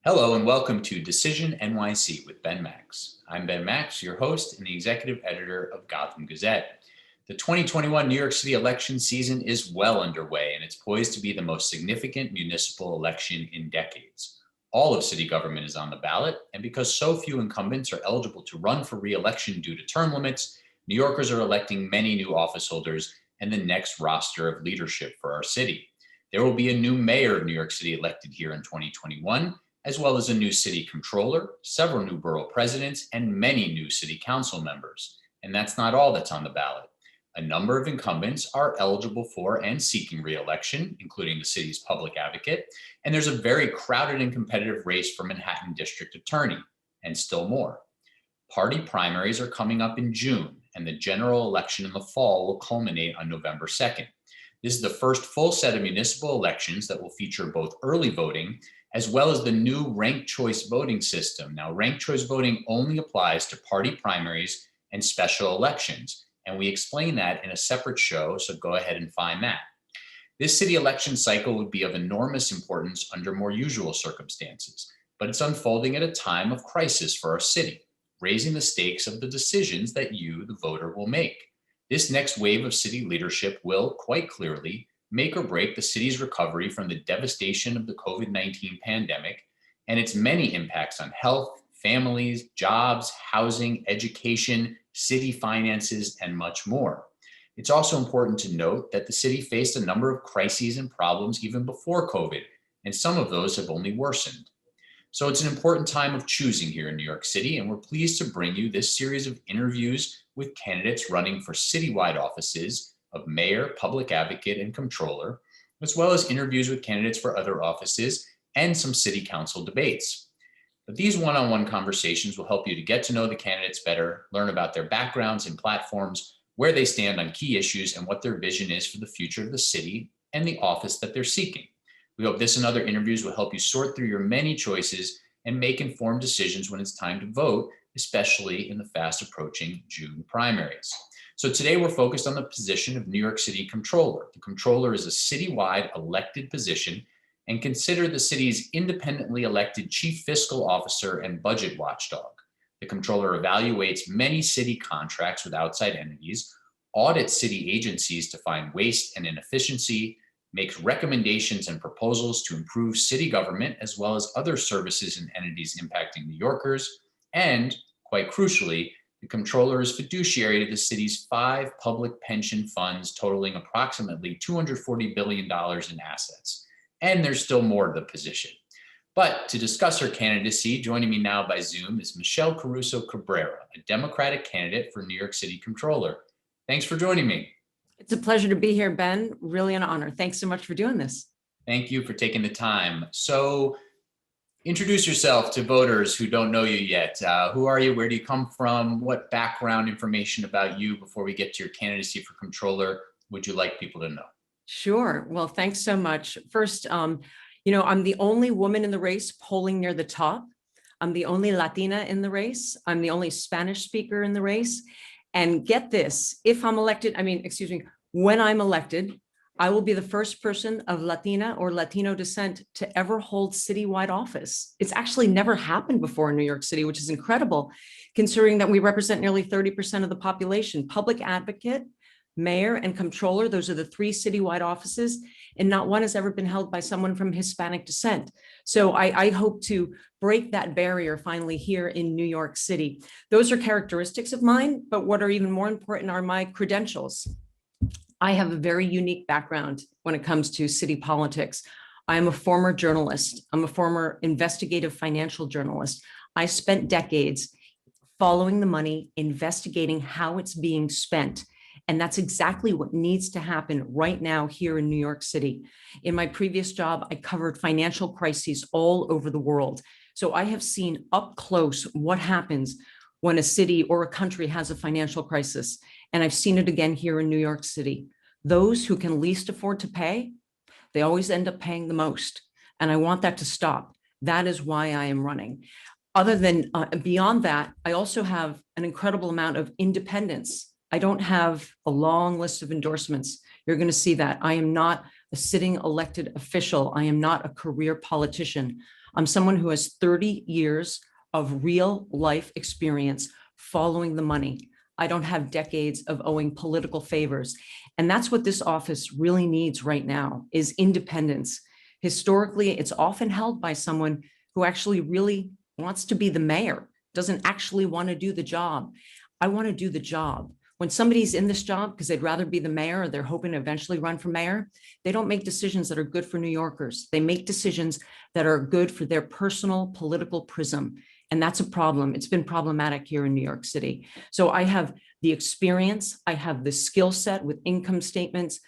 Hello and welcome to Decision NYC with Ben Max. I'm Ben Max, your host and the executive editor of Gotham Gazette. The 2021 New York City election season is well underway and it's poised to be the most significant municipal election in decades. All of city government is on the ballot, and because so few incumbents are eligible to run for re-election due to term limits, New Yorkers are electing many new office holders and the next roster of leadership for our city. There will be a new mayor of New York City elected here in 2021, as well as a new city controller, several new borough presidents, and many new city council members. And that's not all that's on the ballot. A number of incumbents are eligible for and seeking re-election, including the city's public advocate. And there's a very crowded and competitive race for Manhattan District Attorney, and still more. Party primaries are coming up in June, and the general election in the fall will culminate on November 2nd. This is the first full set of municipal elections that will feature both early voting as well as the new ranked choice voting system. Now, ranked choice voting only applies to party primaries and special elections, and we explain that in a separate show, so go ahead and find that. This city election cycle would be of enormous importance under more usual circumstances, but it's unfolding at a time of crisis for our city, raising the stakes of the decisions that you, the voter, will make. This next wave of city leadership will, quite clearly, make or break the city's recovery from the devastation of the COVID-19 pandemic and its many impacts on health, families, jobs, housing, education, city finances, and much more. It's also important to note that the city faced a number of crises and problems even before COVID, and some of those have only worsened. So it's an important time of choosing here in New York City, and we're pleased to bring you this series of interviews with candidates running for citywide offices of mayor, public advocate, and controller, as well as interviews with candidates for other offices and some city council debates. But these one-on-one conversations will help you to get to know the candidates better, learn about their backgrounds and platforms, where they stand on key issues, and what their vision is for the future of the city and the office that they're seeking. We hope this and other interviews will help you sort through your many choices and make informed decisions when it's time to vote, especially in the fast approaching June primaries. So today we're focused on the position of New York City Comptroller. The Comptroller is a citywide elected position and considered the city's independently elected chief fiscal officer and budget watchdog. The Comptroller evaluates many city contracts with outside entities, audits city agencies to find waste and inefficiency, makes recommendations and proposals to improve city government as well as other services and entities impacting New Yorkers, and, quite crucially, the Comptroller is fiduciary to the city's 5 public pension funds totaling approximately $240 billion in assets. And there's still more to the position. But to discuss her candidacy, joining me now by Zoom is Michelle Caruso-Cabrera, a Democratic candidate for New York City Comptroller. Thanks for joining me. It's a pleasure to be here, Ben. Really an honor. Thanks so much for doing this. Thank you for taking the time. So introduce yourself to voters who don't know you yet. Who are you? Where do you come from? What background information about you before we get to your candidacy for Comptroller would you like people to know? Sure. Well, thanks so much. First, I'm the only woman in the race polling near the top. I'm the only Latina in the race. I'm the only Spanish speaker in the race. And get this, if I'm elected, when I'm elected, I will be the first person of Latina or Latino descent to ever hold citywide office. It's actually never happened before in New York City, which is incredible, considering that we represent nearly 30% of the population. Public advocate, mayor, and comptroller, those are the 3 citywide offices, and not one has ever been held by someone from Hispanic descent. So I hope to break that barrier finally here in New York City. Those are characteristics of mine, but what are even more important are my credentials. I have a very unique background when it comes to city politics. I am a former journalist. I'm a former investigative financial journalist. I spent decades following the money, investigating how it's being spent. And that's exactly what needs to happen right now here in New York City. In my previous job, I covered financial crises all over the world. So I have seen up close what happens when a city or a country has a financial crisis. And I've seen it again here in New York City. Those who can least afford to pay, they always end up paying the most. And I want that to stop. That is why I am running. Other than beyond that, I also have an incredible amount of independence. I don't have a long list of endorsements. You're going to see that. I am not a sitting elected official. I am not a career politician. I'm someone who has 30 years of real life experience following the money. I don't have decades of owing political favors. And that's what this office really needs right now is independence. Historically, it's often held by someone who actually really wants to be the mayor, doesn't actually want to do the job. I want to do the job. When somebody's in this job because they'd rather be the mayor or they're hoping to eventually run for mayor, they don't make decisions that are good for New Yorkers. They make decisions that are good for their personal political prism. And that's a problem. It's been problematic here in New York City. So I have the experience, I have the skill set with income statements,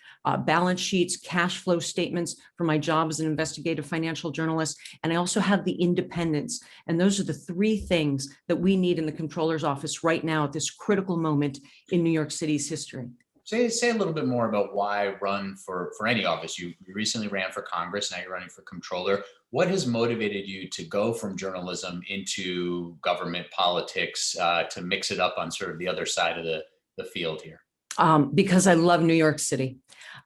balance sheets, cash flow statements for my job as an investigative financial journalist. And I also have the independence. And those are the three things that we need in the Comptroller's office right now at this critical moment in New York City's history. Say a little bit more about why run for any office. You recently ran for Congress, now you're running for Comptroller. What has motivated you to go from journalism into government politics, to mix it up on sort of the other side of the field here? Because I love New York City.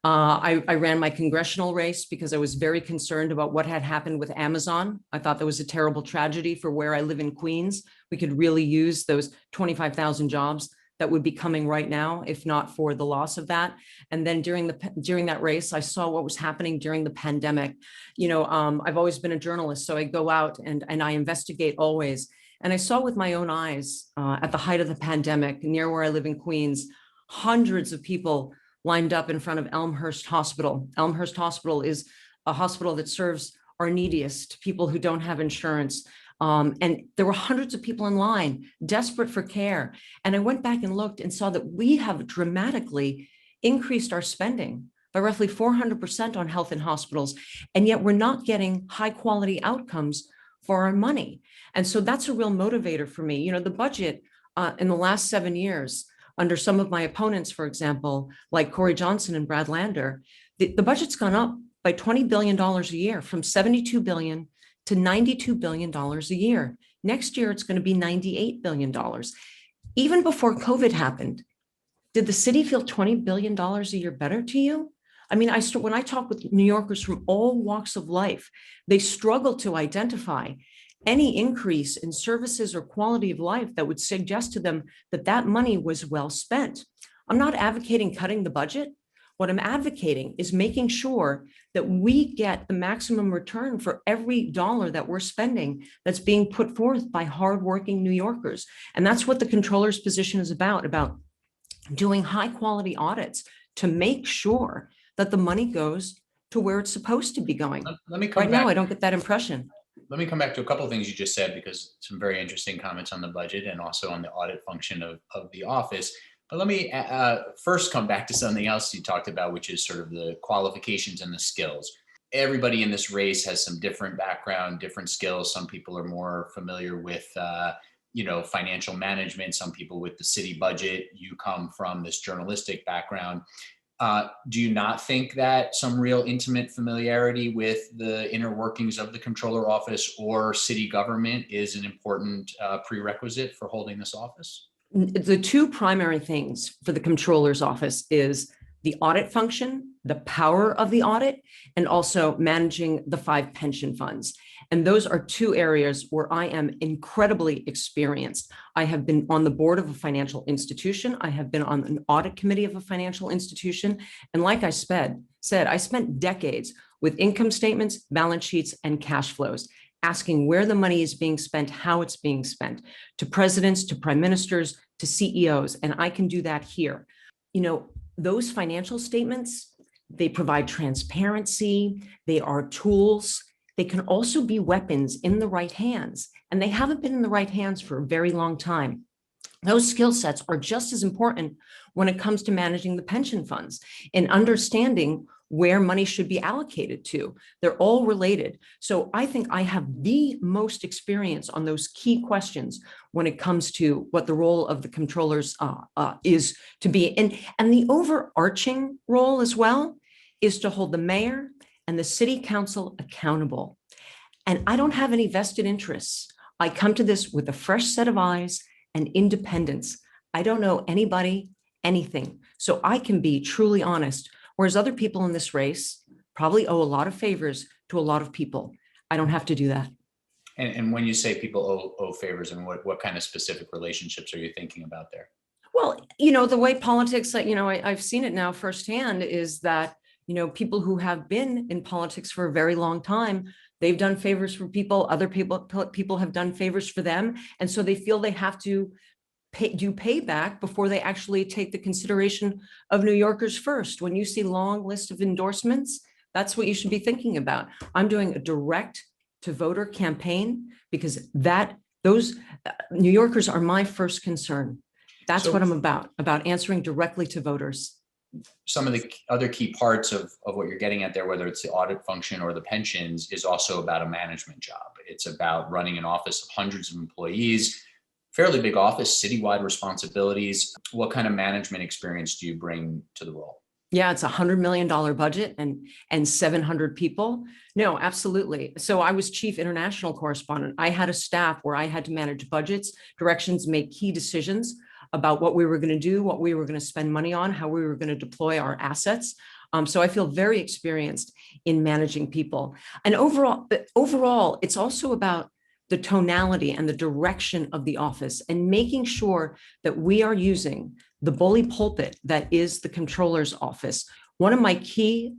I ran my congressional race because I was very concerned about what had happened with Amazon. I thought that was a terrible tragedy for where I live in Queens. We could really use those 25,000 jobs that would be coming right now, if not for the loss of that. And then during that race, I saw what was happening during the pandemic. I've always been a journalist, so I go out and I investigate always. And I saw with my own eyes at the height of the pandemic, near where I live in Queens, hundreds of people lined up in front of Elmhurst Hospital. Elmhurst Hospital is a hospital that serves our neediest, people who don't have insurance. And there were hundreds of people in line, desperate for care. And I went back and looked and saw that we have dramatically increased our spending by roughly 400% on health and hospitals. And yet we're not getting high quality outcomes for our money. And so that's a real motivator for me. The budget in the last 7 years, under some of my opponents, for example, like Corey Johnson and Brad Lander, the budget's gone up by $20 billion a year, from $72 billion to $92 billion a year. Next year, it's going to be $98 billion. Even before COVID happened, did the city feel $20 billion a year better to you? I mean, when I talk with New Yorkers from all walks of life, they struggle to identify any increase in services or quality of life that would suggest to them that that money was well spent. I'm not advocating cutting the budget. What I'm advocating is making sure that we get the maximum return for every dollar that we're spending that's being put forth by hardworking New Yorkers. And that's what the Comptroller's position is about doing high quality audits to make sure that the money goes to where it's supposed to be going. Let me come right back. now, I don't get that impression. Let me come back to a couple of things you just said, because some very interesting comments on the budget and also on the audit function of the office. But let me first come back to something else you talked about, which is sort of the qualifications and the skills. Everybody in this race has some different background, different skills. Some people are more familiar with, financial management, some people with the city budget. You come from this journalistic background. Do you not think that some real intimate familiarity with the inner workings of the Comptroller office or city government is an important prerequisite for holding this office? The two primary things for the Comptroller's office is the audit function, the power of the audit, and also managing the 5 pension funds. And those are two areas where I am incredibly experienced. I have been on the board of a financial institution. I have been on an audit committee of a financial institution. And like I said, I spent decades with income statements, balance sheets, and cash flows, asking where the money is being spent, how it's being spent, to presidents, to prime ministers, to CEOs. And I can do that here. Those financial statements, they provide transparency, they are tools. They can also be weapons in the right hands, and they haven't been in the right hands for a very long time. Those skill sets are just as important when it comes to managing the pension funds and understanding where money should be allocated to. They're all related. So I think I have the most experience on those key questions when it comes to what the role of the Comptrollers is to be. And the overarching role as well is to hold the mayor and the city council accountable. And I don't have any vested interests. I come to this with a fresh set of eyes and independence. I don't know anybody, anything. So I can be truly honest, whereas other people in this race probably owe a lot of favors to a lot of people. I don't have to do that. And when you say people owe favors, and what kind of specific relationships are you thinking about there? Well, the way politics, I've seen it now firsthand is that, people who have been in politics for a very long time, they've done favors for people, other people have done favors for them. And so they feel they have to do payback before they actually take the consideration of New Yorkers first. When you see long list of endorsements, that's what you should be thinking about. I'm doing a direct to voter campaign because those New Yorkers are my first concern. That's what I'm about answering directly to voters. Some of the other key parts of what you're getting at there, whether it's the audit function or the pensions, is also about a management job. It's about running an office of hundreds of employees, fairly big office, citywide responsibilities. What kind of management experience do you bring to the role? Yeah, it's $100 million budget and 700 people. No, absolutely. So I was chief international correspondent. I had a staff where I had to manage budgets, directions, make key decisions about what we were going to do, what we were going to spend money on, how we were going to deploy our assets. So I feel very experienced in managing people. And overall, it's also about the tonality and the direction of the office and making sure that we are using the bully pulpit that is the controller's office. One of my key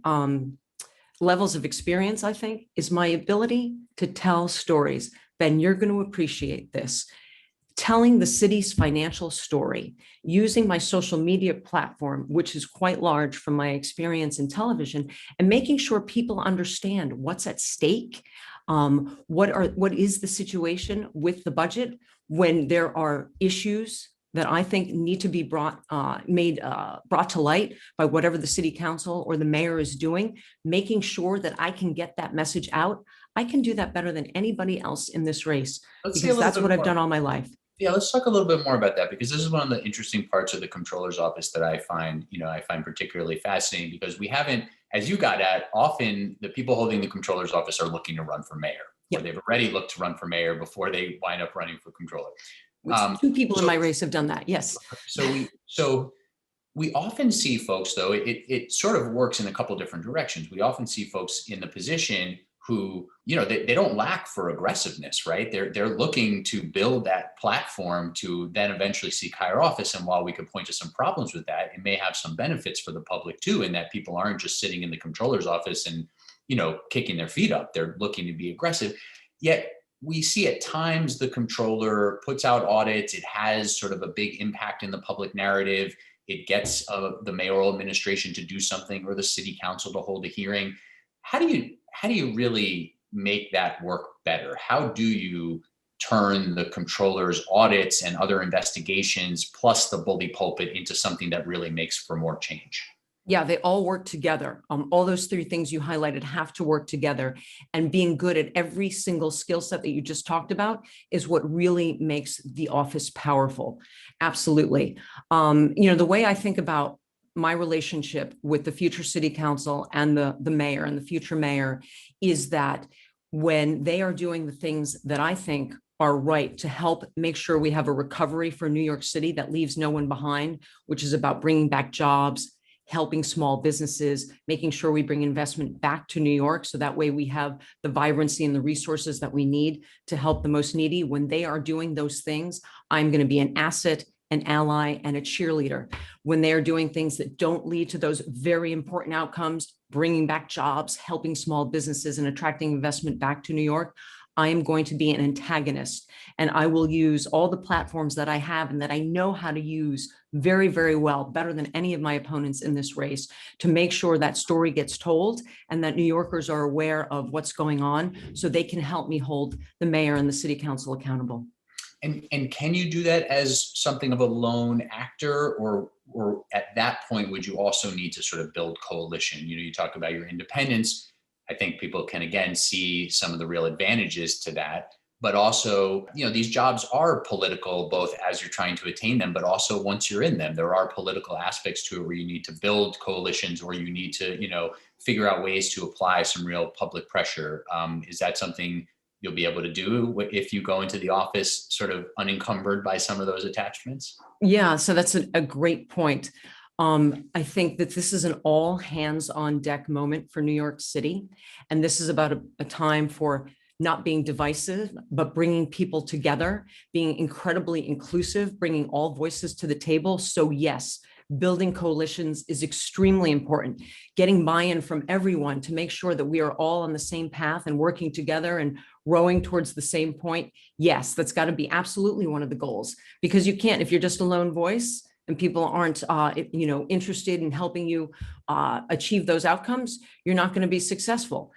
levels of experience, I think, is my ability to tell stories. Ben, you're going to appreciate this. Telling the city's financial story, using my social media platform, which is quite large from my experience in television, and making sure people understand what's at stake. What is the situation with the budget when there are issues that I think need to be brought to light by whatever the city council or the mayor is doing, making sure that I can get that message out. I can do that better than anybody else in this race because that's what I've done all my life. Yeah, let's talk a little bit more about that, because this is one of the interesting parts of the controller's office that I find particularly fascinating, because we haven't, as you got at, often the people holding the controller's office are looking to run for mayor. Yep. Or they've already looked to run for mayor before they wind up running for controller. Two people in my race have done that. Yes. So we often see folks, though, it sort of works in a couple different directions. We often see folks in the position who, they don't lack for aggressiveness, right? They're looking to build that platform to then eventually seek higher office. And while we could point to some problems with that, it may have some benefits for the public too, in that people aren't just sitting in the controller's office and, kicking their feet up. They're looking to be aggressive. Yet we see at times the controller puts out audits. It has sort of a big impact in the public narrative. It gets the mayoral administration to do something or the city council to hold a hearing. How do you really make that work better? How do you turn the controller's audits and other investigations plus the bully pulpit into something that really makes for more change? Yeah, they all work together. All those three things you highlighted have to work together, and being good at every single skill set that you just talked about is what really makes the office powerful. Absolutely. The way I think about my relationship with the future city council and the mayor and the future mayor is that when they are doing the things that I think are right to help make sure we have a recovery for New York City that leaves no one behind, which is about bringing back jobs, helping small businesses, making sure we bring investment back to New York. So that way we have the vibrancy and the resources that we need to help the most needy. When they are doing those things, I'm going to be an asset, an ally, and a cheerleader. When they are doing things that don't lead to those very important outcomes, bringing back jobs, helping small businesses, and attracting investment back to New York, I am going to be an antagonist, and I will use all the platforms that I have and that I know how to use very, very well, better than any of my opponents in this race, to make sure that story gets told and that New Yorkers are aware of what's going on so they can help me hold the mayor and the city council accountable. And can you do that as something of a lone actor, or at that point, would you also need to sort of build coalition? You talk about your independence. I think people can, again, see some of the real advantages to that. But also, these jobs are political, both as you're trying to attain them, but also once you're in them, there are political aspects to it where you need to build coalitions, or you need to, figure out ways to apply some real public pressure. Is that something you'll be able to do if you go into the office sort of unencumbered by some of those attachments? Yeah, so that's a great point. I think that this is an all hands on deck moment for New York City. And this is about a time for not being divisive, but bringing people together, being incredibly inclusive, bringing all voices to the table. So yes, building coalitions is extremely important. Getting buy-in from everyone to make sure that we are all on the same path and working together and rowing towards the same point. Yes, that's got to be absolutely one of the goals, because you can't, if you're just a lone voice and people aren't, interested in helping you achieve those outcomes, you're not going to be successful.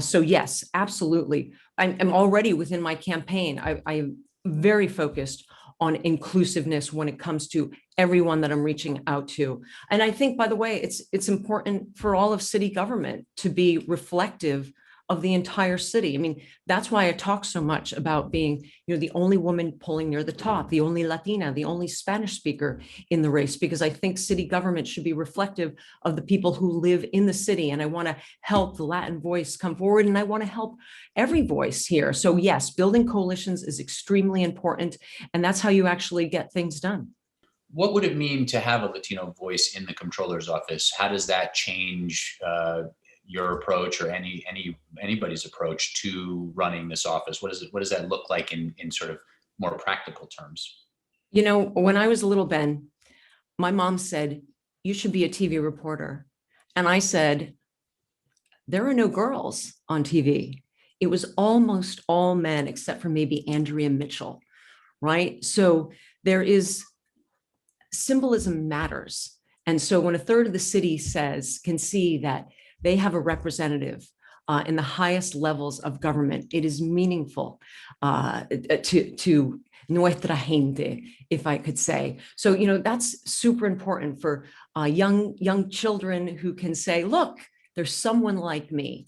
So yes, absolutely. I'm already within my campaign. I'm very focused on inclusiveness when it comes to everyone that I'm reaching out to. And I think, by the way, it's important for all of city government to be reflective of the entire city. I mean, that's why I talk so much about being, the only woman polling near the top, the only Latina, the only Spanish speaker in the race, because I think city government should be reflective of the people who live in the city. And I want to help the Latin voice come forward, and I want to help every voice here. So yes, building coalitions is extremely important, and that's how you actually get things done. What would it mean to have a Latino voice in the comptroller's office? How does that change your approach, or anybody's approach to running this office? What does that look like in sort of more practical terms? When I was little, Ben, my mom said, "You should be a TV reporter." And I said, "There are no girls on TV." It was almost all men, except for maybe Andrea Mitchell, right? So there is, symbolism matters. And so when a third of the city can see that they have a representative in the highest levels of government, it is meaningful to nuestra gente, if I could say. So, that's super important for young children who can say, look, there's someone like me.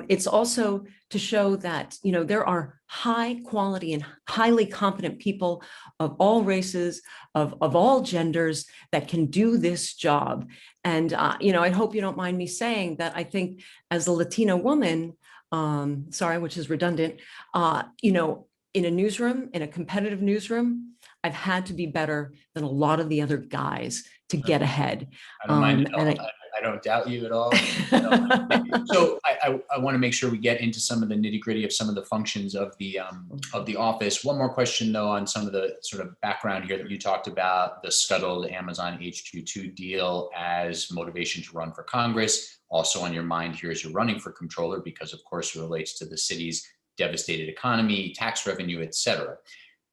It's also to show that, there are high quality and highly competent people of all races, of all genders, that can do this job. And, I hope you don't mind me saying that I think, as a Latina woman, which is redundant, in a newsroom, in a competitive newsroom, I've had to be better than a lot of the other guys to get ahead. I don't mind at all. I don't doubt you at all. So I want to make sure we get into some of the nitty gritty of some of the functions of the office. One more question though, on some of the sort of background here that you talked about, the scuttled Amazon HQ2 deal as motivation to run for Congress. Also on your mind here as you're running for comptroller, because of course it relates to the city's devastated economy, tax revenue, et cetera.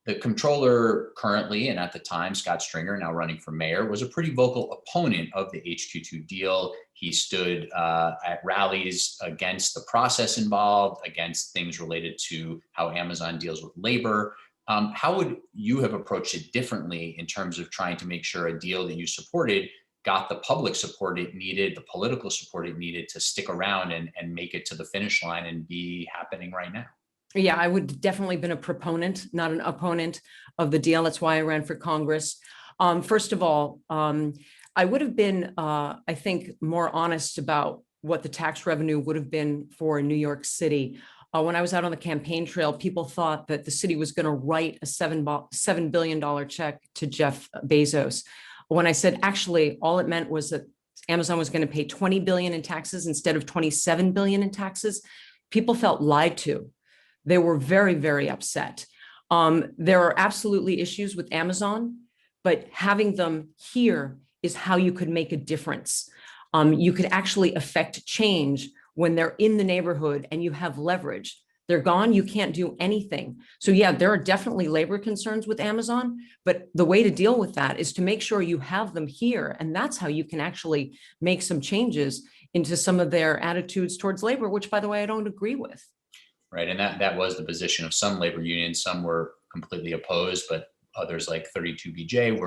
The comptroller currently, and at the time, Scott Stringer, now running for mayor, was a pretty vocal opponent of the HQ2 deal. He stood at rallies against the process involved, against things related to how Amazon deals with labor. How would you have approached it differently in terms of trying to make sure a deal that you supported got the public support it needed, the political support it needed to stick around and make it to the finish line and be happening right now? Yeah, I would definitely been a proponent, not an opponent of the deal. That's why I ran for Congress. First of all, I would have been, I think, more honest about what the tax revenue would have been for New York City. When I was out on the campaign trail, people thought that the city was going to write a $7 billion check to Jeff Bezos. When I said, actually, all it meant was that Amazon was going to pay $20 billion in taxes instead of $27 billion in taxes, people felt lied to. They were very, very upset. There are absolutely issues with Amazon, but having them here is how you could make a difference. You could actually affect change when they're in the neighborhood and you have leverage. They're gone, you can't do anything. So yeah, there are definitely labor concerns with Amazon, but the way to deal with that is to make sure you have them here. And that's how you can actually make some changes into some of their attitudes towards labor, which, by the way, I don't agree with. Right, and that was the position of some labor unions. Some were completely opposed, but others, like 32BJ,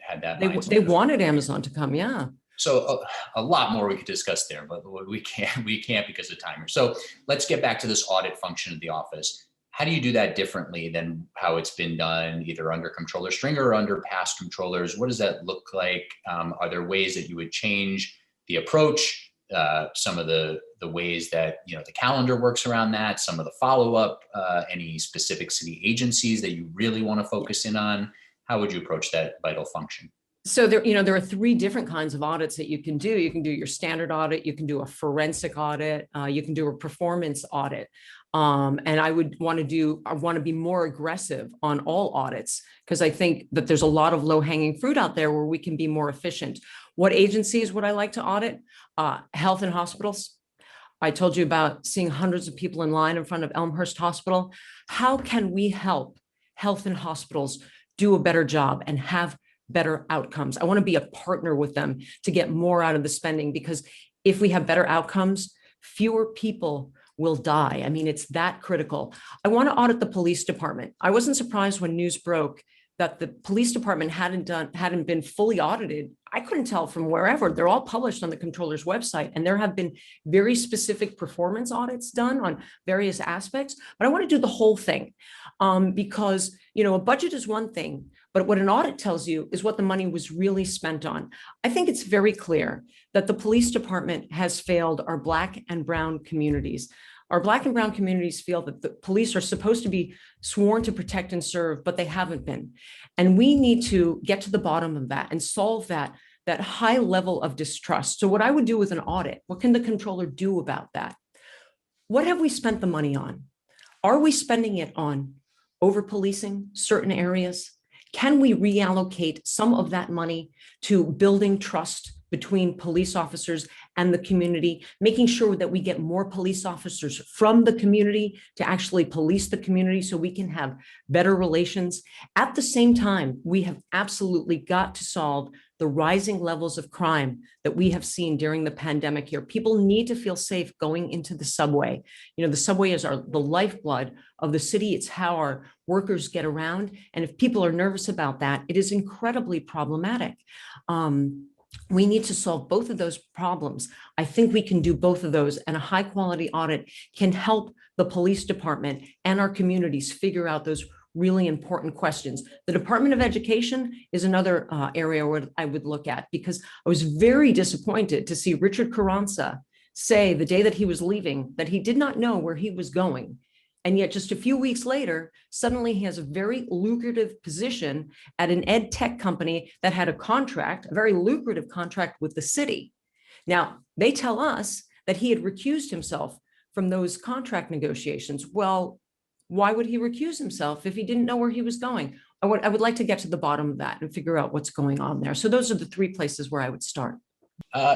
had that mindset. They wanted Amazon to come, yeah. So a lot more we could discuss there, but we can't because of timer. So let's get back to this audit function of the office. How do you do that differently than how it's been done, either under Comptroller Stringer or under past controllers? What does that look like? Are there ways that you would change the approach? Some of the ways that the calendar works around that, some of the follow-up, any specific city agencies that you really want to focus in on? How would you approach that vital function? So there are three different kinds of audits that you can do. You can do your standard audit, you can do a forensic audit, you can do a performance audit. And I want to be more aggressive on all audits because I think that there's a lot of low hanging fruit out there where we can be more efficient. What agencies would I like to audit? Health and hospitals. I told you about seeing hundreds of people in line in front of Elmhurst Hospital. How can we help health and hospitals do a better job and have better outcomes? I want to be a partner with them to get more out of the spending, because if we have better outcomes, fewer people will die. I mean, it's that critical. I want to audit the police department. I wasn't surprised when news broke that the police department hadn't been fully audited. I couldn't tell from wherever. They're all published on the controller's website, and there have been very specific performance audits done on various aspects. But I want to do the whole thing because a budget is one thing, but what an audit tells you is what the money was really spent on. I think it's very clear that the police department has failed our Black and Brown communities. Our Black and Brown communities feel that the police are supposed to be sworn to protect and serve, but they haven't been. And we need to get to the bottom of that and solve that high level of distrust. So what I would do with an audit, what can the controller do about that? What have we spent the money on? Are we spending it on over-policing certain areas? Can we reallocate some of that money to building trust between police officers and the community, making sure that we get more police officers from the community to actually police the community so we can have better relations? At the same time, we have absolutely got to solve the rising levels of crime that we have seen during the pandemic here. People need to feel safe going into the subway. The subway is the lifeblood of the city. It's how our workers get around. And if people are nervous about that, it is incredibly problematic. We need to solve both of those problems. I think we can do both of those, and a high quality audit can help the police department and our communities figure out those really important questions. The Department of Education is another area where I would look at, because I was very disappointed to see Richard Carranza say the day that he was leaving that he did not know where he was going. And yet just a few weeks later, suddenly he has a very lucrative position at an ed tech company that had a very lucrative contract with the city. Now, they tell us that he had recused himself from those contract negotiations. Well, why would he recuse himself if he didn't know where he was going? I would like to get to the bottom of that and figure out what's going on there. So those are the three places where I would start.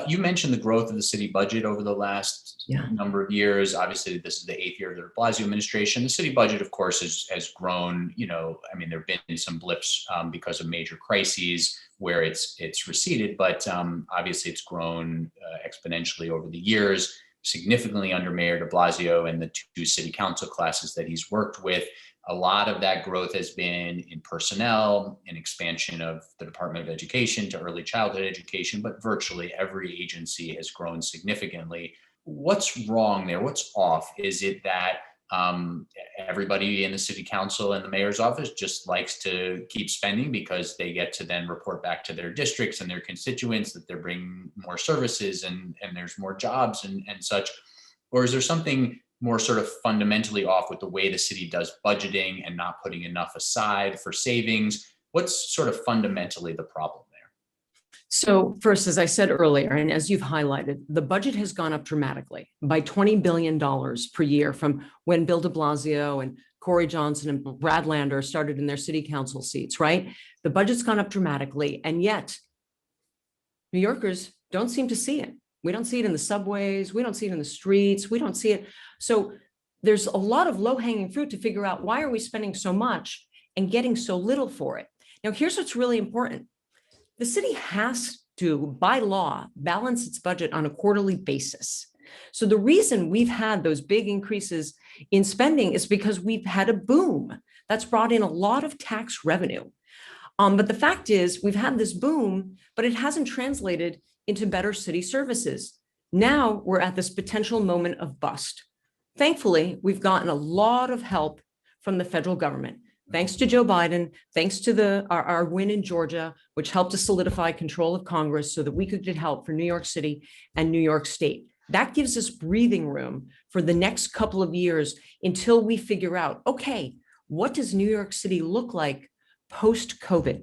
You mentioned the growth of the city budget over the last number of years. Obviously, this is the 8th year of the de Blasio administration. The city budget, of course, has grown. There have been some blips because of major crises where it's receded, but obviously it's grown exponentially over the years, significantly under Mayor de Blasio and the two city council classes that he's worked with. A lot of that growth has been in personnel, in expansion of the Department of Education to early childhood education, but virtually every agency has grown significantly. What's wrong there? What's off? Is it that everybody in the city council and the mayor's office just likes to keep spending because they get to then report back to their districts and their constituents that they're bringing more services and there's more jobs and such? Or is there something more sort of fundamentally off with the way the city does budgeting and not putting enough aside for savings? What's sort of fundamentally the problem there? So first, as I said earlier, and as you've highlighted, the budget has gone up dramatically by $20 billion per year from when Bill de Blasio and Corey Johnson and Brad Lander started in their city council seats, right? The budget's gone up dramatically, and yet New Yorkers don't seem to see it. We don't see it in the subways. We don't see it in the streets. We don't see it. So there's a lot of low-hanging fruit to figure out, why are we spending so much and getting so little for it? Now, here's what's really important. The city has to, by law, balance its budget on a quarterly basis. So the reason we've had those big increases in spending is because we've had a boom that's brought in a lot of tax revenue. But the fact is, we've had this boom, but it hasn't translated into better city services. Now we're at this potential moment of bust. Thankfully, we've gotten a lot of help from the federal government. Thanks to Joe Biden, thanks to our win in Georgia, which helped to solidify control of Congress so that we could get help for New York City and New York State. That gives us breathing room for the next couple of years until we figure out, okay, what does New York City look like post-COVID?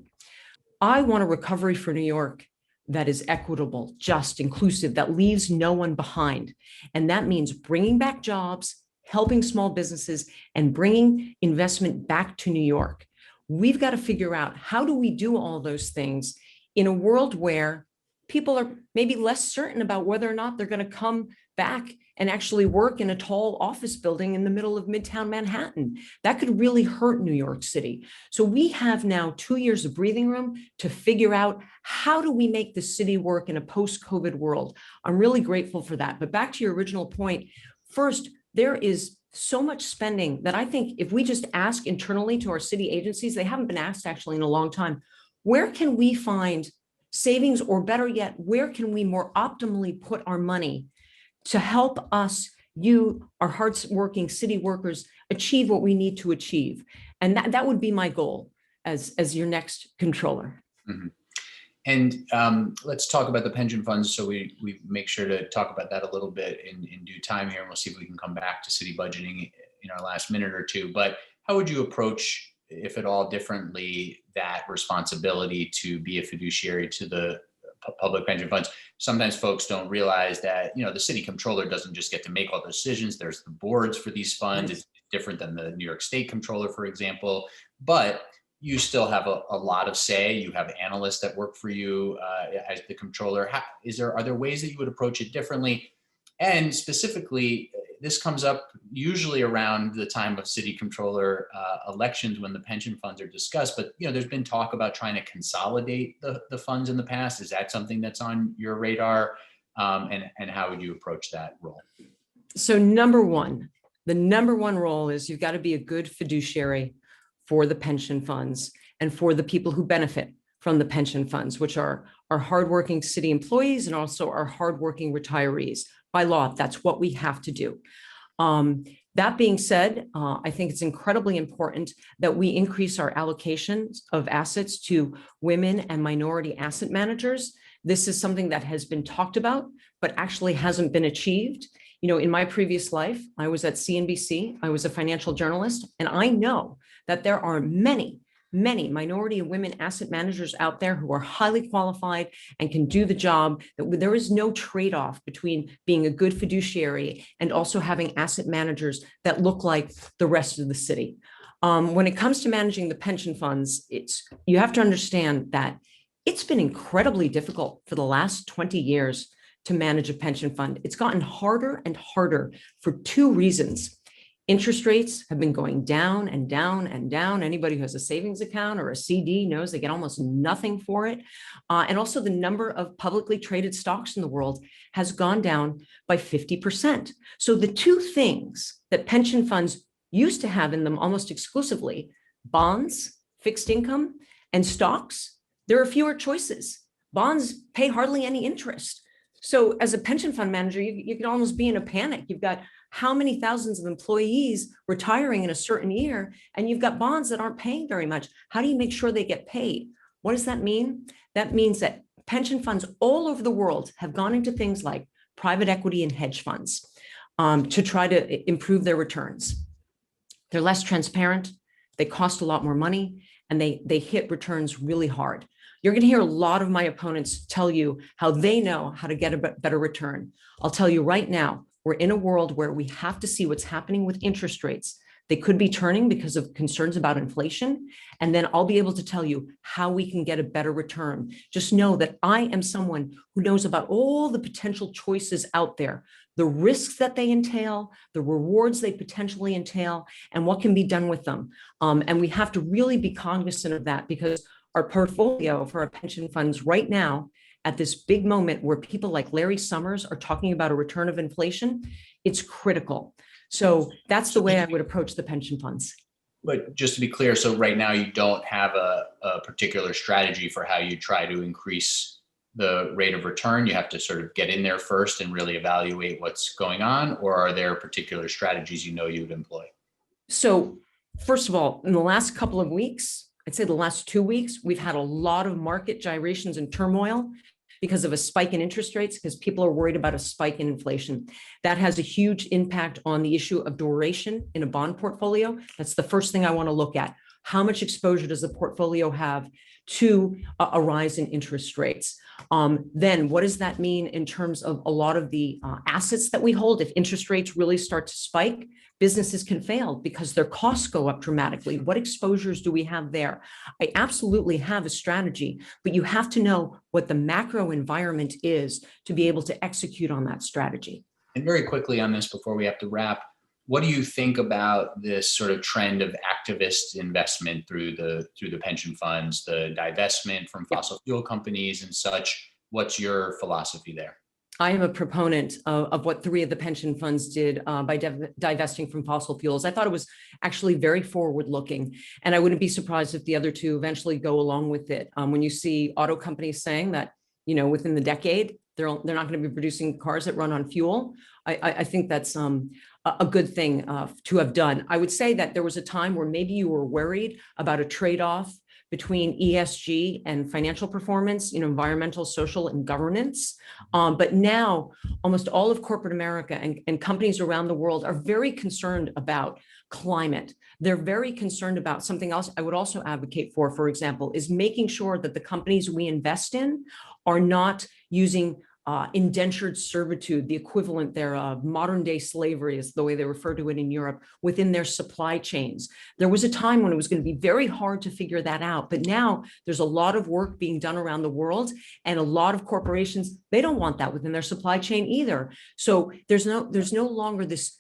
I want a recovery for New York that is equitable, just, inclusive, that leaves no one behind. And that means bringing back jobs, helping small businesses, and bringing investment back to New York. We've got to figure out, how do we do all those things in a world where people are maybe less certain about whether or not they're going to come back and actually work in a tall office building in the middle of Midtown Manhattan? That could really hurt New York City. So we have now 2 years of breathing room to figure out, how do we make the city work in a post-COVID world? I'm really grateful for that. But back to your original point, first, there is so much spending that I think if we just ask internally to our city agencies, they haven't been asked actually in a long time, where can we find savings, or better yet, where can we more optimally put our money to help us, you, our hardworking city workers, achieve what we need to achieve? And that would be my goal as your next controller. Mm-hmm. And let's talk about the pension funds. So we make sure to talk about that a little bit in due time here, and we'll see if we can come back to city budgeting in our last minute or two. But how would you approach, if at all differently, that responsibility to be a fiduciary to the public pension funds? Sometimes folks don't realize that, the city controller doesn't just get to make all the decisions. There's the boards for these funds. It's different than the New York State controller, for example, but you still have a lot of say. You have analysts that work for you as the controller. Are there ways that you would approach it differently? And specifically, this comes up usually around the time of city controller elections when the pension funds are discussed. But there's been talk about trying to consolidate the funds in the past. Is that something that's on your radar? And how would you approach that role? So the number one role is, you've got to be a good fiduciary for the pension funds and for the people who benefit from the pension funds, which are our hardworking city employees and also our hardworking retirees. By law, that's what we have to do. That being said, I think it's incredibly important that we increase our allocations of assets to women and minority asset managers. This is something that has been talked about, but actually hasn't been achieved. In my previous life, I was at CNBC, I was a financial journalist, and I know that there are many minority and women asset managers out there who are highly qualified and can do the job. That there is no trade-off between being a good fiduciary and also having asset managers that look like the rest of the city. When it comes to managing the pension funds, you have to understand that it's been incredibly difficult for the last 20 years to manage a pension fund. It's gotten harder and harder for two reasons. Interest rates have been going down and down and down. Anybody who has a savings account or a CD knows they get almost nothing for it. And also the number of publicly traded stocks in the world has gone down by 50%. So the two things that pension funds used to have in them almost exclusively, bonds, fixed income, and stocks, there are fewer choices. Bonds pay hardly any interest. So as a pension fund manager, you can almost be in a panic. You've got how many thousands of employees retiring in a certain year, and you've got bonds that aren't paying very much. How do you make sure they get paid? What does that mean? That means that pension funds all over the world have gone into things like private equity and hedge funds to try to improve their returns. They're less transparent, they cost a lot more money, and they hit returns really hard. You're going to hear a lot of my opponents tell you how they know how to get a better return. I'll tell you right now, we're in a world where we have to see what's happening with interest rates. They could be turning because of concerns about inflation. And then I'll be able to tell you how we can get a better return. Just know that I am someone who knows about all the potential choices out there, the risks that they entail, the rewards they potentially entail, and what can be done with them. And we have to really be cognizant of that, because our portfolio for our pension funds right now, at this big moment where people like Larry Summers are talking about a return of inflation, it's critical. So that's the way I would approach the pension funds. But just to be clear, so right now you don't have a particular strategy for how you try to increase the rate of return? You have to sort of get in there first and really evaluate what's going on, or are there particular strategies you would employ? So first of all, in the last couple of weeks, I'd say the last 2 weeks, we've had a lot of market gyrations and turmoil because of a spike in interest rates, because people are worried about a spike in inflation. That has a huge impact on the issue of duration in a bond portfolio. That's the first thing I want to look at. How much exposure does the portfolio have to a rise in interest rates. Then what does that mean in terms of a lot of the assets that we hold? If interest rates really start to spike, businesses can fail because their costs go up dramatically. What exposures do we have there? I absolutely have a strategy, but you have to know what the macro environment is to be able to execute on that strategy. And very quickly on this before we have to wrap, what do you think about this sort of trend of activist investment through the pension funds, the divestment from fossil fuel companies and such? What's your philosophy there? I am a proponent of what 3 of the pension funds did by divesting from fossil fuels. I thought it was actually very forward-looking, and I wouldn't be surprised if the other 2 eventually go along with it. When you see auto companies saying that, within the decade, they're not going to be producing cars that run on fuel, I think that's a good thing to have done. I would say that there was a time where maybe you were worried about a trade-off between ESG and financial performance, environmental, social, and governance. But now almost all of corporate America and companies around the world are very concerned about climate. They're very concerned about something else I would also advocate for example, is making sure that the companies we invest in are not using indentured servitude, the equivalent there of modern day slavery is the way they refer to it in Europe, within their supply chains. There was a time when it was going to be very hard to figure that out, but now there's a lot of work being done around the world, and a lot of corporations, they don't want that within their supply chain either. So there's no longer this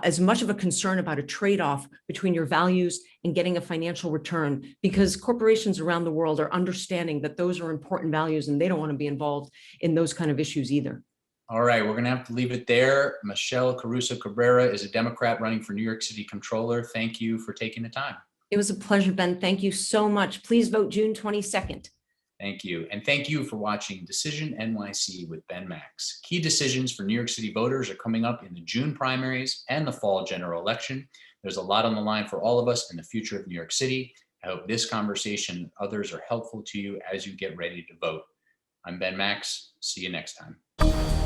as much of a concern about a trade-off between your values and getting a financial return, because corporations around the world are understanding that those are important values and they don't want to be involved in those kind of issues either. All right, we're going to have to leave it there. Michelle Caruso-Cabrera is a Democrat running for New York City Comptroller. Thank you for taking the time. It was a pleasure, Ben. Thank you so much. Please vote June 22nd. Thank you. And thank you for watching Decision NYC with Ben Max. Key decisions for New York City voters are coming up in the June primaries and the fall general election. There's a lot on the line for all of us in the future of New York City. I hope this conversation and others are helpful to you as you get ready to vote. I'm Ben Max. See you next time.